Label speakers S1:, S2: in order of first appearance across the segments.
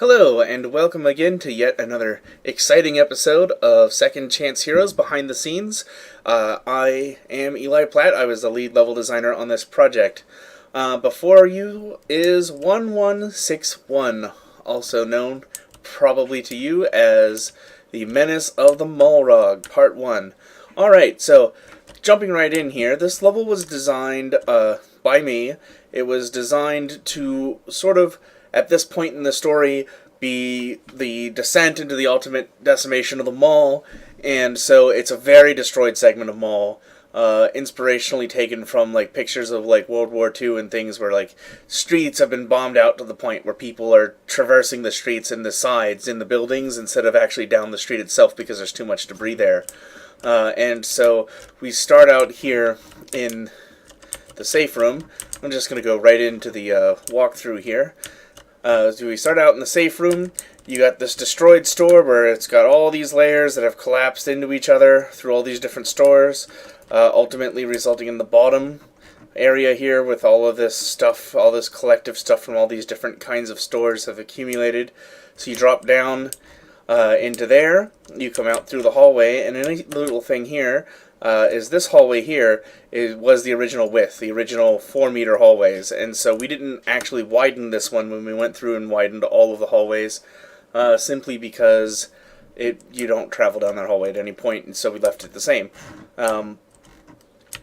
S1: Hello, and welcome again to yet another exciting episode of Second Chance Heroes Behind the Scenes. I am Eli Platt. I was the lead level designer on this project. Before you is 1161, also known probably to you as the Menace of the Mallrog, Part 1. Alright, so jumping right in here, this level was designed by me. It was designed to sort of, at this point in the story, be the descent into the ultimate decimation of the mall, and so it's a very destroyed segment of mall, inspirationally taken from like pictures of like World War II and things where like streets have been bombed out to the point where people are traversing the streets and the sides in the buildings instead of actually down the street itself because there's too much debris there. And so we start out here in the safe room. I'm just going to go right into the walkthrough here. So we start out in the safe room. You got this destroyed store where it's got all these layers that have collapsed into each other through all these different stores, ultimately resulting in the bottom area here with all of this stuff, all this collective stuff from all these different kinds of stores have accumulated. So you drop down into there, you come out through the hallway, and a nice little thing here is this hallway here was the original width, the original 4-meter hallways, and so we didn't actually widen this one when we went through and widened all of the hallways, simply because you don't travel down that hallway at any point, and so we left it the same. You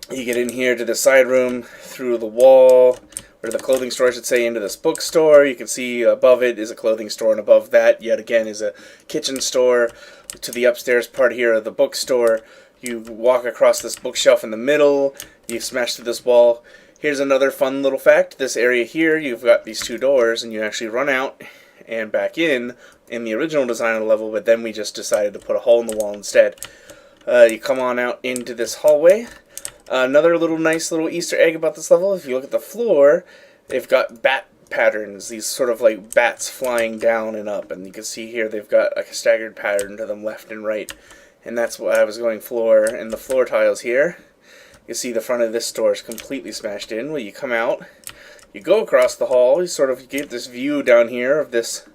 S1: get in here to the side room through the wall, or the clothing store, I should say, into this bookstore. You can see above it is a clothing store, and above that, yet again, is a kitchen store. To the upstairs part here of the bookstore, you walk across this bookshelf in the middle, you smash through this wall. Here's another fun little fact. This area here, you've got these two doors, and you actually run out and back in the original design of the level, but then we just decided to put a hole in the wall instead. You come on out into this hallway. Another nice little Easter egg about this level, if you look at the floor, they've got bat patterns, these sort of like bats flying down and up, and you can see here they've got like a staggered pattern to them left and right, and that's why I was going floor, and the floor tiles here, you see the front of this store is completely smashed in. When you come out, you go across the hall, you get this view down here of this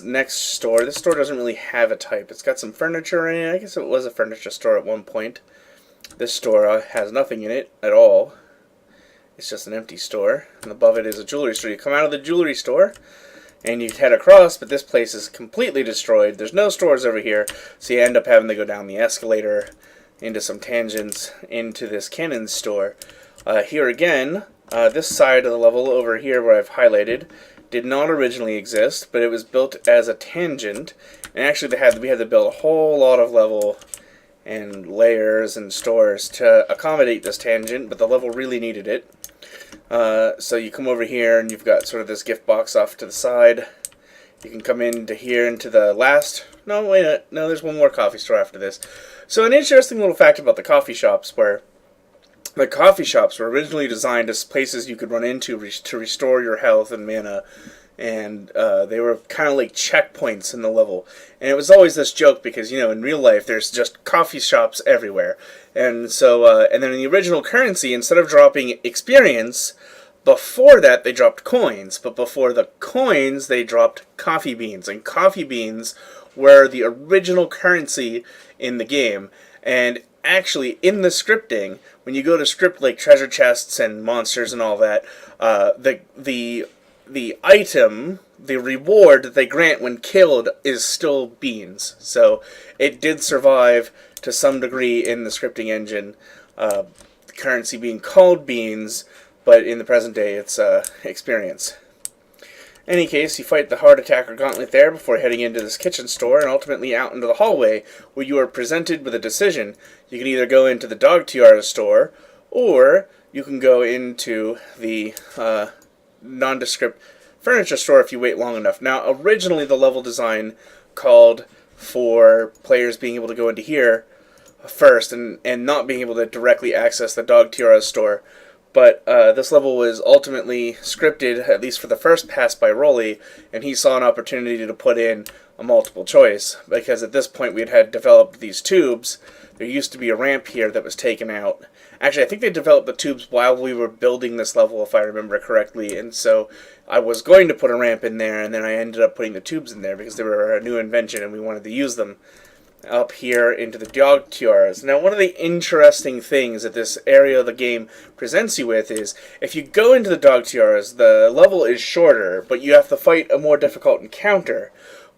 S1: next store. This store doesn't really have a type. It's got some furniture in it. I guess it was a furniture store at one point. This store has nothing in it at all. It's just an empty store. And above it is a jewelry store. You come out of the jewelry store and you head across, but this place is completely destroyed. There's no stores over here, so you end up having to go down the escalator into some tangents into this cannon store. Here again, this side of the level over here where I've highlighted did not originally exist, but it was built as a tangent. And actually we had to build a whole lot of level and layers and stores to accommodate this tangent, but the level really needed it. So you come over here and you've got sort of this gift box off to the side. You can come into here into the last... No, wait a minute. No, there's one more coffee store after this. So an interesting little fact about the coffee shops, where the coffee shops were originally designed as places you could run into to restore your health and mana, and they were kind of like checkpoints in the level. And it was always this joke because, you know, in real life there's just coffee shops everywhere. And so, and then in the original currency, instead of dropping experience, before that they dropped coins. But before the coins, they dropped coffee beans. And coffee beans were the original currency in the game. And actually, in the scripting, when you go to script like treasure chests and monsters and all that, the item, the reward that they grant when killed is still beans. So it did survive to some degree in the scripting engine, the currency being called beans, but in the present day it's experience. In any case, you fight the Heart Attacker Gauntlet there before heading into this kitchen store and ultimately out into the hallway, where you are presented with a decision. You can either go into the Dog Tiara store, or you can go into the nondescript furniture store if you wait long enough. Now, originally the level design called for players being able to go into here first and not being able to directly access the Dog Tiara store. But this level was ultimately scripted, at least for the first pass, by Rolly, and he saw an opportunity to put in a multiple choice, because at this point we had developed these tubes. There used to be a ramp here that was taken out. Actually, I think they developed the tubes while we were building this level, if I remember correctly, and so I was going to put a ramp in there, and then I ended up putting the tubes in there because they were a new invention and we wanted to use them up here into the dog tiaras. Now, one of the interesting things that this area of the game presents you with is if you go into the dog tiaras, the level is shorter, but you have to fight a more difficult encounter.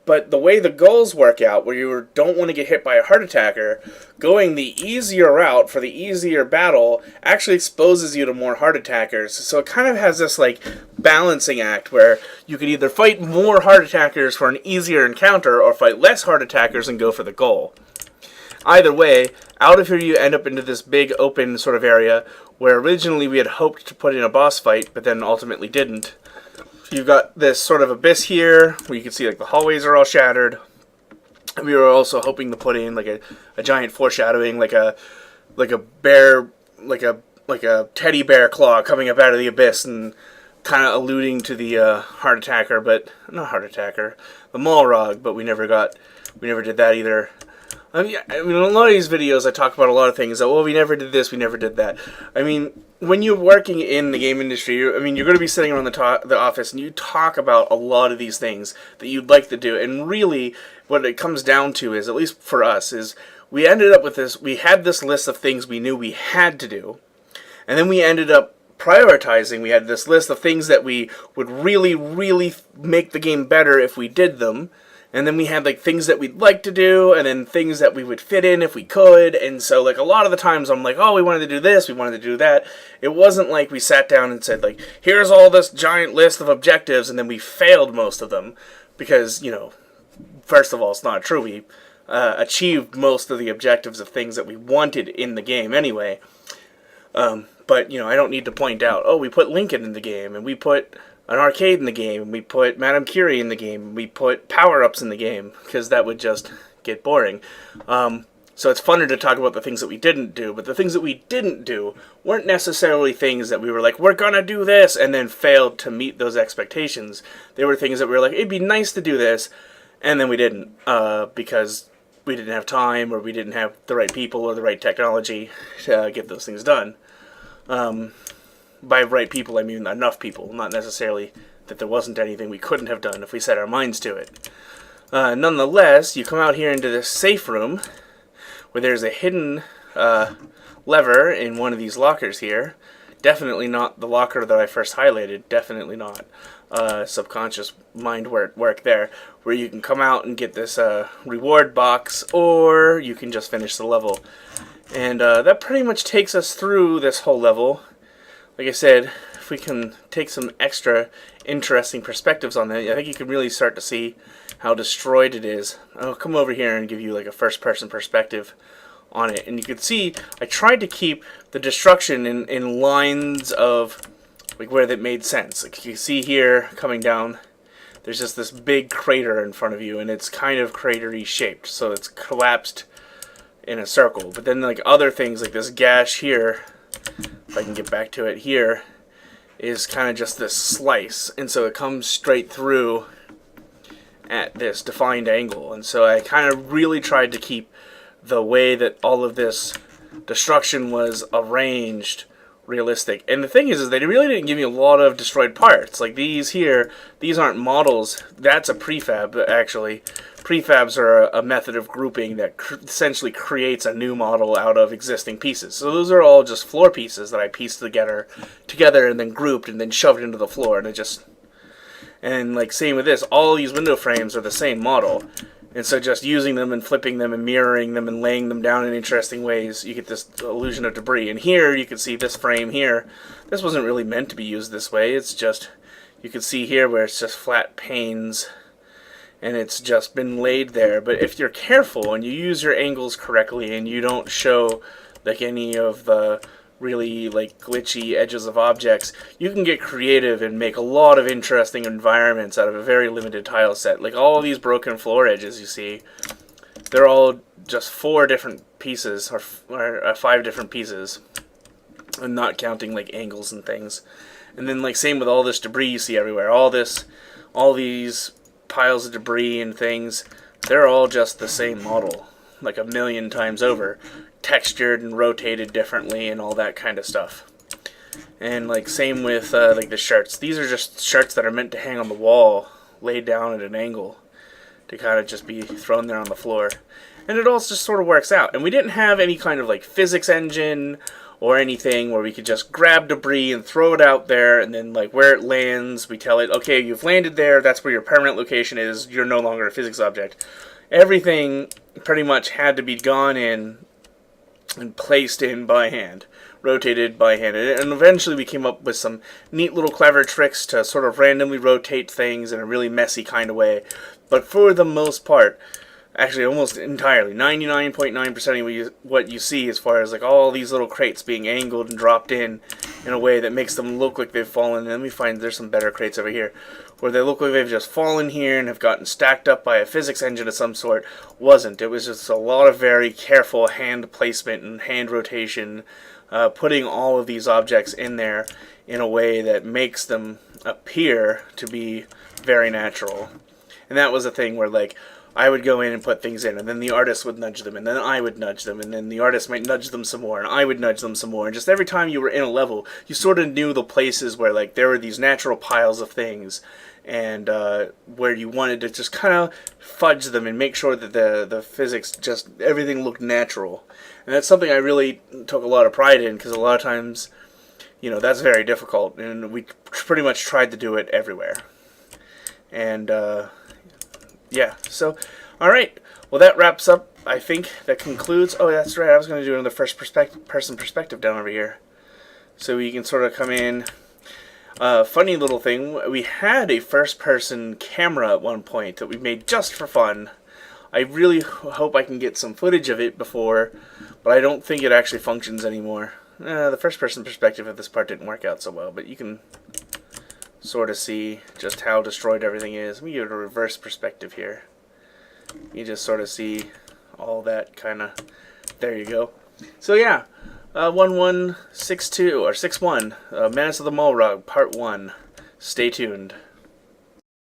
S1: But the way the goals work out, where you don't want to get hit by a heart attacker, going the easier route for the easier battle actually exposes you to more heart attackers. So it kind of has this like balancing act where you could either fight more heart attackers for an easier encounter or fight less heart attackers and go for the goal. Either way, out of here you end up into this big open sort of area where originally we had hoped to put in a boss fight, but then ultimately didn't. You've got this sort of abyss here where you can see like the hallways are all shattered. We were also hoping to put in like a giant foreshadowing, like a bear, like a teddy bear claw coming up out of the abyss and kind of alluding to the heart attacker, but not heart attacker, the Mallrog. But we never did that either. I mean, in a lot of these videos I talk about a lot of things that, well, we never did this, we never did that. I mean, when you're working in the game industry, you're going to be sitting around the office and you talk about a lot of these things that you'd like to do. And really, what it comes down to is, at least for us, is we ended up with this, we had this list of things we knew we had to do. And then we ended up prioritizing. We had this list of things that we would really, really make the game better if we did them. And then we had like things that we'd like to do, and then things that we would fit in if we could. And so like a lot of the times I'm like, oh, we wanted to do this, we wanted to do that. It wasn't like we sat down and said like, here's all this giant list of objectives, and then we failed most of them. Because, you know, first of all, it's not true. We achieved most of the objectives of things that we wanted in the game anyway. But, you know, I don't need to point out, oh, we put Lincoln in the game, and we put an arcade in the game, and we put Madame Curie in the game, and we put power-ups in the game, because that would just get boring. So it's funner to talk about the things that we didn't do, but the things that we didn't do weren't necessarily things that we were like, we're gonna do this, and then failed to meet those expectations. They were things that we were like, it'd be nice to do this, and then we didn't, because we didn't have time, or we didn't have the right people or the right technology to get those things done. By right people, I mean enough people, not necessarily that there wasn't anything we couldn't have done if we set our minds to it. Nonetheless, you come out here into this safe room, where there's a hidden lever in one of these lockers here. Definitely not the locker that I first highlighted, definitely not. Subconscious mind work there, where you can come out and get this reward box, or you can just finish the level. And that pretty much takes us through this whole level. Like I said, if we can take some extra interesting perspectives on that, I think you can really start to see how destroyed it is. I'll come over here and give you like a first-person perspective on it. And you can see I tried to keep the destruction in lines of like where that made sense. Like you see here coming down, there's just this big crater in front of you, and it's kind of cratery shaped, so it's collapsed in a circle. But then like other things like this gash here, if I can get back to it here, is kind of just this slice, and so it comes straight through at this defined angle. And so I kind of really tried to keep the way that all of this destruction was arranged realistic. And the thing is they really didn't give me a lot of destroyed parts. Like these here, these aren't models. That's a prefab, actually. Prefabs are a method of grouping that essentially creates a new model out of existing pieces. So those are all just floor pieces that I pieced together and then grouped and then shoved into the floor. And like same with this, all these window frames are the same model. And so just using them and flipping them and mirroring them and laying them down in interesting ways, you get this illusion of debris. And here you can see this frame here. This wasn't really meant to be used this way. It's just, you can see here where it's just flat panes and it's just been laid there. But if you're careful and you use your angles correctly and you don't show like any of the really like glitchy edges of objects, you can get creative and make a lot of interesting environments out of a very limited tile set. Like all of these broken floor edges you see, they're all just 4 different pieces or 5 different pieces, and not counting like angles and things. And then like same with all this debris you see everywhere, all these piles of debris and things, they're all just the same model like a million times over, textured and rotated differently and all that kind of stuff. And like same with like the shirts. These are just shirts that are meant to hang on the wall, laid down at an angle, to kind of just be thrown there on the floor. And it all just sort of works out. And we didn't have any kind of like physics engine or anything where we could just grab debris and throw it out there, and then like where it lands, we tell it, okay, you've landed there, that's where your permanent location is, you're no longer a physics object. Everything pretty much had to be gone in and placed in by hand, rotated by hand. And eventually we came up with some neat little clever tricks to sort of randomly rotate things in a really messy kind of way. But for the most part, actually almost entirely, 99.9% of what you see as far as like all these little crates being angled and dropped in a way that makes them look like they've fallen. And let me find, there's some better crates over here, where they look like they've just fallen here and have gotten stacked up by a physics engine of some sort. Wasn't. It was just a lot of very careful hand placement and hand rotation, putting all of these objects in there in a way that makes them appear to be very natural. And that was a thing where like I would go in and put things in, and then the artist would nudge them, and then I would nudge them, and then the artist might nudge them some more, and I would nudge them some more. And just every time you were in a level, you sort of knew the places where like there were these natural piles of things, and where you wanted to just kind of fudge them and make sure that the physics, just everything looked natural. And that's something I really took a lot of pride in, because a lot of times, you know, that's very difficult, and we pretty much tried to do it everywhere. And yeah, so, alright, well that wraps up, I think, that concludes, oh that's right, I was going to do another person perspective down over here, so you can sort of come in. Funny little thing, we had a first person camera at one point that we made just for fun. I really hope I can get some footage of it before, but I don't think it actually functions anymore. The first person perspective of this part didn't work out so well, but you can sort of see just how destroyed everything is. We get a reverse perspective here. You just sort of see all that kind of, there you go. So yeah, 1162 or 61, Menace of the Mallrog Part 1. Stay tuned.